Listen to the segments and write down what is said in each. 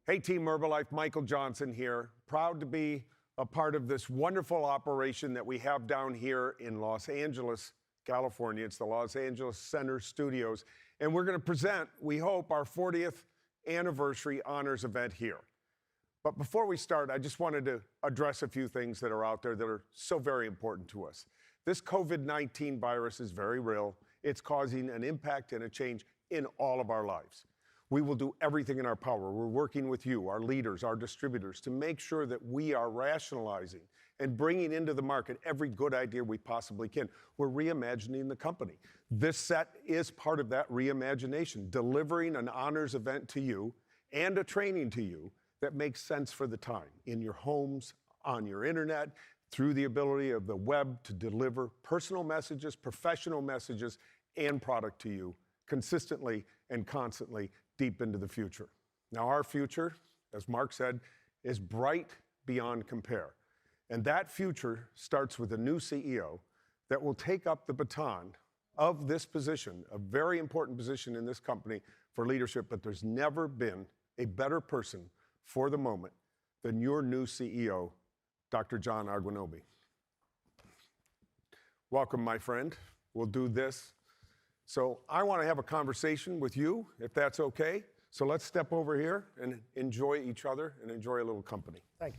Hey, Team Herbalife, Michael Johnson here. Proud to be a part of this wonderful operation that we have down here in Los Angeles, California. It's the Los Angeles Center Studios. And we're going to present, we hope, our 40th anniversary honors event here. But before we start, I just wanted to address a few things that are out there that are so very important to us. This COVID-19 virus is very real. It's causing an impact and a change in all of our lives. We will do everything in our power. We're working with you, our leaders, our distributors, to make sure that we are rationalizing and bringing into the market every good idea we possibly can. We're reimagining the company. This set is part of that reimagination, delivering an honors event to you and a training to you that makes sense for the time, in your homes, on your internet, through the ability of the web to deliver personal messages, professional messages, and product to you consistently and constantly deep into the future. Now, our future, as Mark said, is bright beyond compare. And that future starts with a new CEO that will take up the baton of this position, a very important position in this company for leadership, but there's never been a better person for the moment than your new CEO, Dr. John Agwunobi. Welcome, my friend. We'll do this. So I want to have a conversation with you, if that's okay. So let's step over here and enjoy each other and enjoy a little company. Thank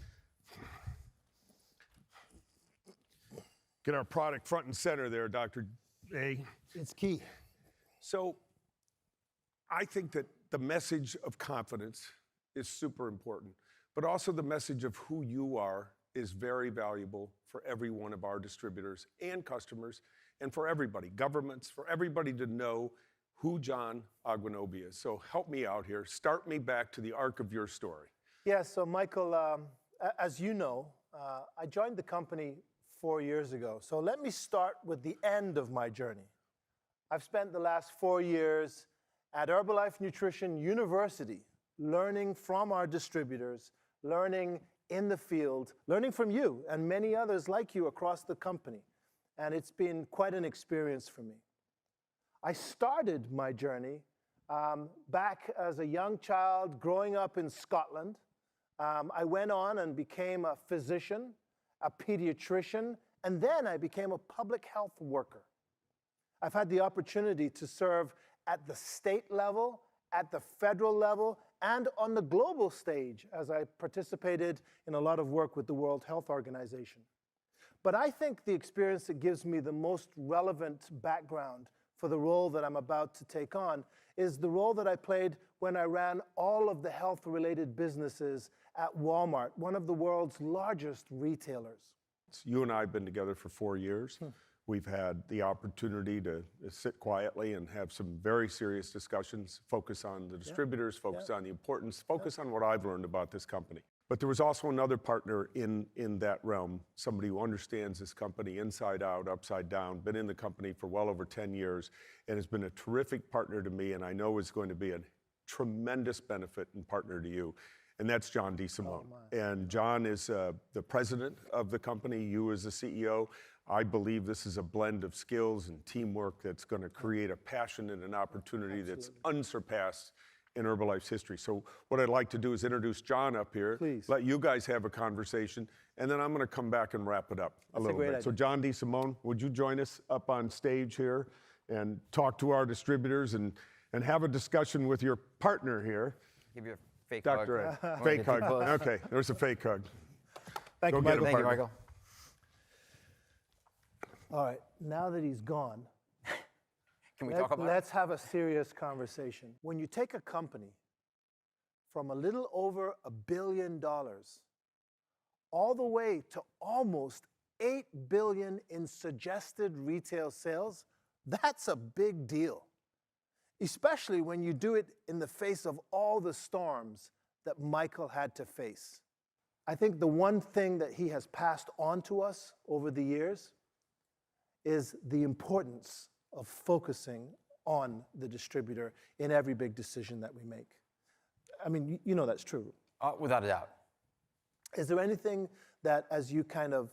you. Get our product front and center there, Dr. A. It's key. So I think that the message of confidence is super important, but also the message of who you are is very valuable for every one of our distributors and customers, and for everybody, governments, for everybody to know who John Agwunobi is. So help me out here. Start me back to the arc of your story. Yeah, so Michael, as you know, I joined the company 4 years ago. So let me start with the end of my journey. I've spent the last 4 years at Herbalife Nutrition University, learning from our distributors, learning in the field, learning from you and many others like you across the company. And it's been quite an experience for me. I started my journey back as a young child growing up in Scotland. I went on and became a physician, a pediatrician, and then I became a public health worker. I've had the opportunity to serve at the state level, at the federal level, and on the global stage as I participated in a lot of work with the World Health Organization. But I think the experience that gives me the most relevant background for the role that I'm about to take on is the role that I played when I ran all of the health-related businesses at Walmart, one of the world's largest retailers. You and I have been together for 4 years. We've had the opportunity to sit quietly and have some very serious discussions, focus on the distributors, focus on the importance, focus on what I've learned about this company. But there was also another partner in that realm, somebody who understands this company inside out, upside down, been in the company for well over 10 years, and has been a terrific partner to me, and I know is going to be a tremendous benefit and partner to you. And that's John DeSimone. And John is the president of the company, you as the CEO. I believe this is a blend of skills and teamwork that's going to create a passion and an opportunity that's unsurpassed in Herbalife's history. So what I'd like to do is introduce John up here, let you guys have a conversation, and then I'm going to come back and wrap it up a little bit. So John DeSimone, would you join us up on stage here and talk to our distributors and have a discussion with your partner here? Give you a fake Dr. hug. A. Fake hug. Okay, there's a fake hug. Thank you, Michael. Thank you, Michael. All right, now that he's gone, Can we talk about let's have a serious conversation. When you take a company from a little over $1 billion all the way to almost $8 billion in suggested retail sales, that's a big deal, especially when you do it in the face of all the storms that Michael had to face. I think the one thing that he has passed on to us over the years is the importance of focusing on the distributor in every big decision that we make. I mean, you know that's true. Without a doubt. Is there anything that, as you kind of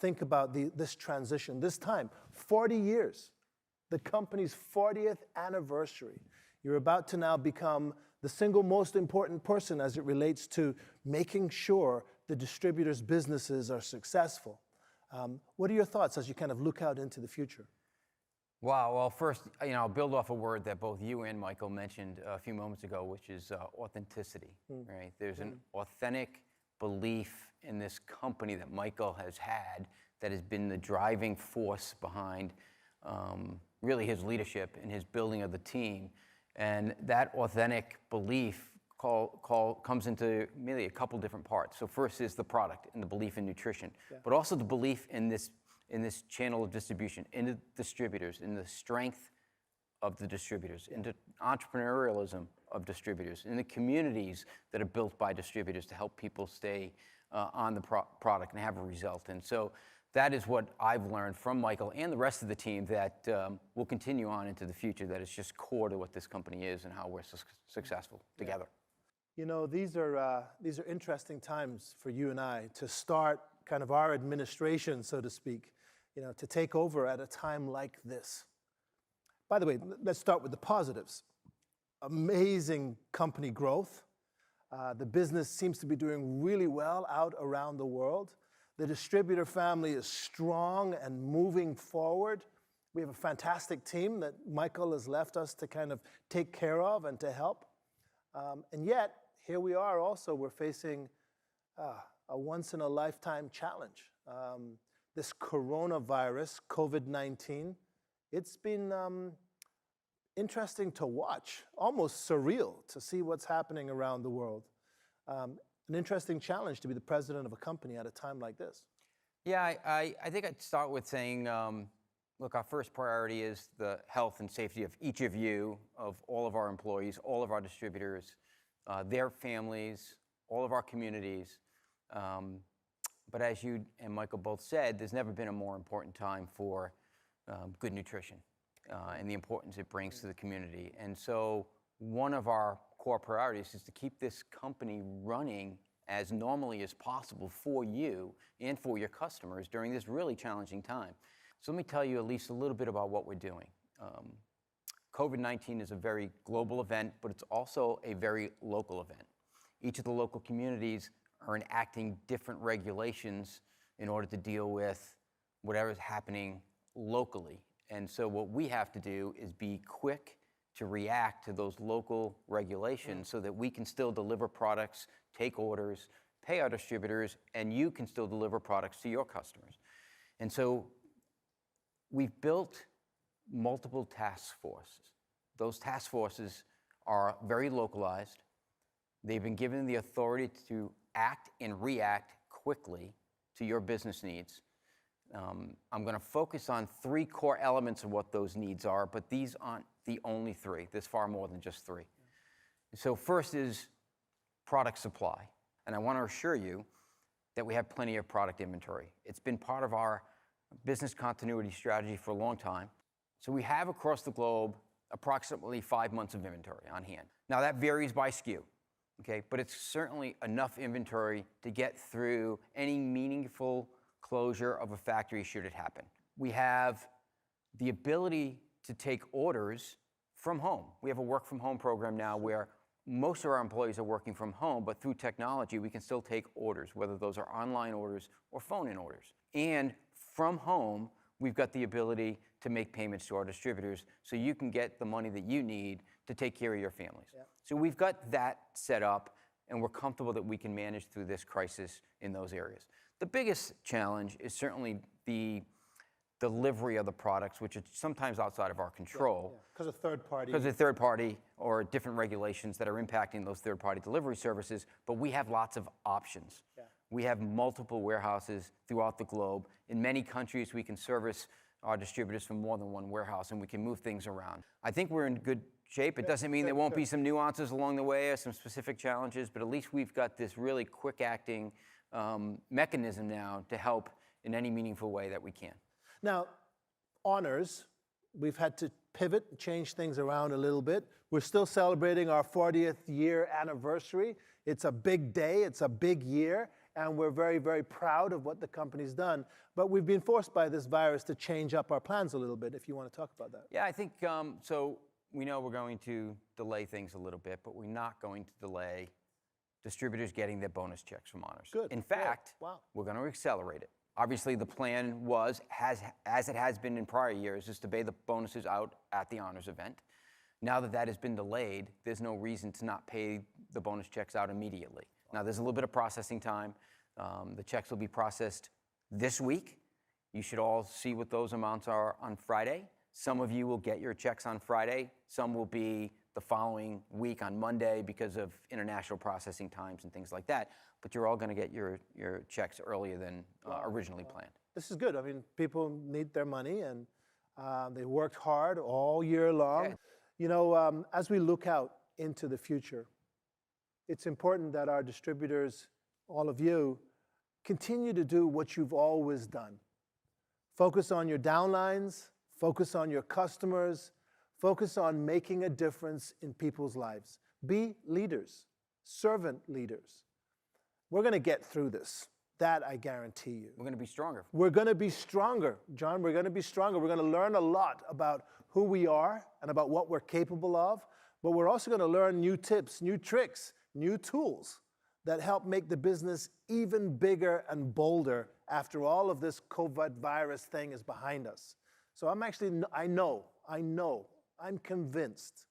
think about this transition, this time, 40 years, the company's 40th anniversary, you're about to now become the single most important person as it relates to making sure the distributors' businesses are successful. What are your thoughts as you kind of look out into the future? Wow. Well, first, I'll build off a word that both you and Michael mentioned a few moments ago, which is authenticity, right? There's an authentic belief in this company that Michael has had that has been the driving force behind really his leadership and his building of the team. And that authentic belief comes into really a couple different parts. So first is the product and the belief in nutrition, but also the belief in this channel of distribution, in the distributors, in the strength of the distributors, in the entrepreneurialism of distributors, in the communities that are built by distributors to help people stay on the product and have a result. And so that is what I've learned from Michael and the rest of the team that will continue on into the future, that is just core to what this company is and how we're successful together. You know, these are interesting times for you and I to start kind of our administration, so to speak, to take over at a time like this. By the way, let's start with the positives. Amazing company growth. The business seems to be doing really well out around the world. The distributor family is strong and moving forward. We have a fantastic team that Michael has left us to kind of take care of and to help. And yet, here we are also, we're facing a once-in-a-lifetime challenge. This coronavirus, COVID-19, it's been interesting to watch, almost surreal to see what's happening around the world. An interesting challenge to be the president of a company at a time like this. Yeah, I think I'd start with saying, look, our first priority is the health and safety of each of you, of all of our employees, all of our distributors, their families, all of our communities. But as you and Michael both said, there's never been a more important time for good nutrition and the importance it brings to the community. And so one of our core priorities is to keep this company running as normally as possible for you and for your customers during this really challenging time. So let me tell you at least a little bit about what we're doing. COVID-19 is a very global event, but it's also a very local event. Each of the local communities are enacting different regulations in order to deal with whatever is happening locally. And so what we have to do is be quick to react to those local regulations so that we can still deliver products, take orders, pay our distributors, and you can still deliver products to your customers. And so we've built multiple task forces. Those task forces are very localized. They've been given the authority to act and react quickly to your business needs. I'm going to focus on three core elements of what those needs are, but these aren't the only three. There's far more than just three. So first is product supply. And I want to assure you that we have plenty of product inventory. It's been part of our business continuity strategy for a long time. So we have across the globe approximately 5 months of inventory on hand. Now that varies by SKU, okay? But it's certainly enough inventory to get through any meaningful closure of a factory should it happen. We have the ability to take orders from home. We have a work from home program now where most of our employees are working from home, but through technology, we can still take orders, whether those are online orders or phone-in orders. And from home, we've got the ability to make payments to our distributors so you can get the money that you need to take care of your families. Yeah. So we've got that set up, and we're comfortable that we can manage through this crisis in those areas. The biggest challenge is certainly the delivery of the products, which is sometimes outside of our control. Because of third party. Because of third party or different regulations that are impacting those third party delivery services, but we have lots of options. Yeah. We have multiple warehouses throughout the globe. In many countries, we can service our distributors from more than one warehouse, and we can move things around. I think we're in good shape. It doesn't mean there won't be some nuances along the way or some specific challenges, but at least we've got this really quick acting mechanism now to help in any meaningful way that we can. Now, honors, we've had to pivot and change things around a little bit. We're still celebrating our 40th year anniversary. It's a big day, it's a big year, and we're very, very proud of what the company's done. But we've been forced by this virus to change up our plans a little bit, if you want to talk about that. Yeah, I think so. we know we're going to delay things a little bit, but we're not going to delay distributors getting their bonus checks from honors. Good. In fact, Wow. we're going to accelerate it. Obviously, the plan was, as it has been in prior years, is to pay the bonuses out at the honors event. Now that that has been delayed, there's no reason to not pay the bonus checks out immediately. Now, there's a little bit of processing time. The checks will be processed this week. You should all see what those amounts are on Friday. Some of you will get your checks on Friday. Some will be the following week on Monday because of international processing times and things like that. But you're all going to get your checks earlier than originally planned. This is good. I mean, people need their money, and they worked hard all year long. Yeah. You know, as we look out into the future, it's important that our distributors, all of you, continue to do what you've always done. Focus on your downlines, focus on your customers, focus on making a difference in people's lives. Be leaders, servant leaders. We're going to get through this. That I guarantee you. We're going to be stronger. We're going to be stronger, John. We're going to be stronger. We're going to learn a lot about who we are and about what we're capable of. But we're also going to learn new tips, new tricks, new tools that help make the business even bigger and bolder after all of this COVID virus thing is behind us. So I'm convinced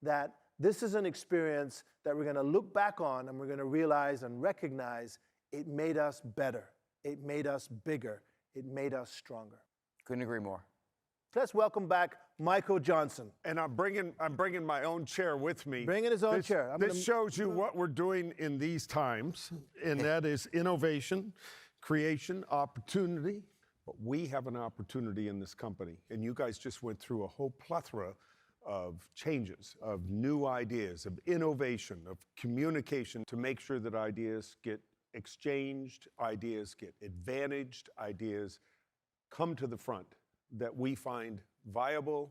that this is an experience that we're going to look back on and we're going to realize and recognize it made us better. It made us bigger. It made us stronger. Couldn't agree more. Let's welcome back Michael Johnson. And I'm bringing my own chair with me. Bringing his own chair. This shows you what we're doing in these times, and that is innovation, creation, opportunity. But we have an opportunity in this company, and you guys just went through a whole plethora of changes, of new ideas, of innovation, of communication to make sure that ideas get exchanged, ideas get advantaged, ideas come to the front that we find viable,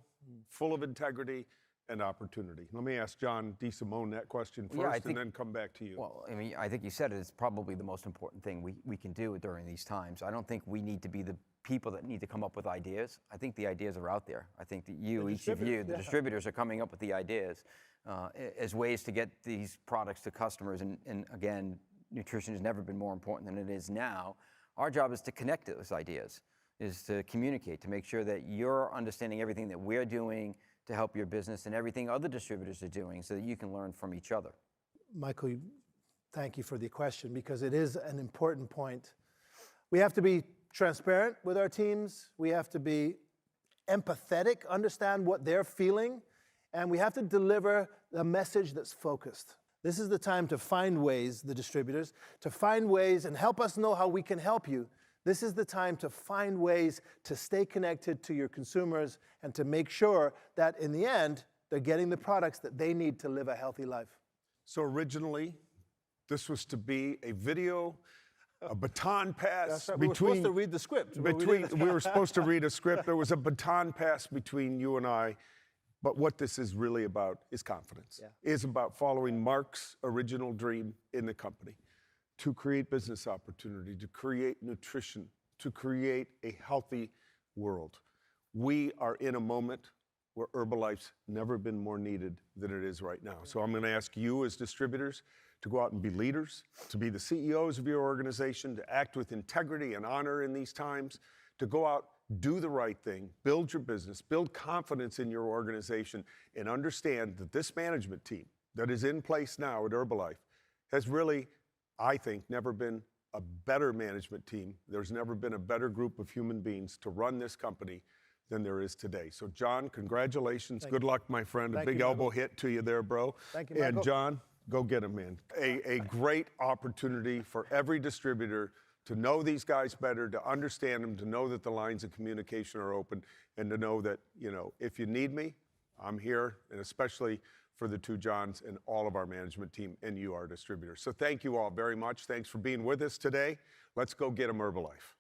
full of integrity and opportunity. Let me ask John DeSimone that question first and then come back to you. Well, I mean, I think you said it. It's probably the most important thing we can do during these times. I don't think we need to be the people that need to come up with ideas. I think the ideas are out there. I think that each of you, the distributors are coming up with the ideas as ways to get these products to customers. And again, nutrition has never been more important than it is now. Our job is to connect those ideas, is to communicate, to make sure that you're understanding everything that we're doing to help your business and everything other distributors are doing so that you can learn from each other. Michael, thank you for the question because it is an important point. We have to be transparent with our teams. We have to be empathetic, understand what they're feeling, and we have to deliver a message that's focused. This is the time to find ways, the distributors, to find ways and help us know how we can help you. This is the time to find ways to stay connected to your consumers and to make sure that in the end, they're getting the products that they need to live a healthy life. So originally, this was to be a video, a baton pass. That's right. We were supposed to read the script. We were supposed to read a script. There was a baton pass between you and I. But what this is really about is confidence. Yeah. It's about following Mark's original dream in the company, to create business opportunity, to create nutrition, to create a healthy world. We are in a moment where Herbalife's never been more needed than it is right now. So I'm going to ask you as distributors to go out and be leaders, to be the CEOs of your organization, to act with integrity and honor in these times, to go out, do the right thing, build your business, build confidence in your organization, and understand that this management team that is in place now at Herbalife has really, I think, never been a better management team. There's never been a better group of human beings to run this company than there is today. So John, congratulations. Good luck, my friend. A big elbow hit to you there, bro. Thank you, Michael. And John, go get him, man. A great opportunity for every distributor to know these guys better, to understand them, to know that the lines of communication are open, and to know that, you know, if you need me, I'm here, and especially for the two Johns and all of our management team and you, our distributors. So thank you all very much. Thanks for being with us today. Let's go get them Herbalife.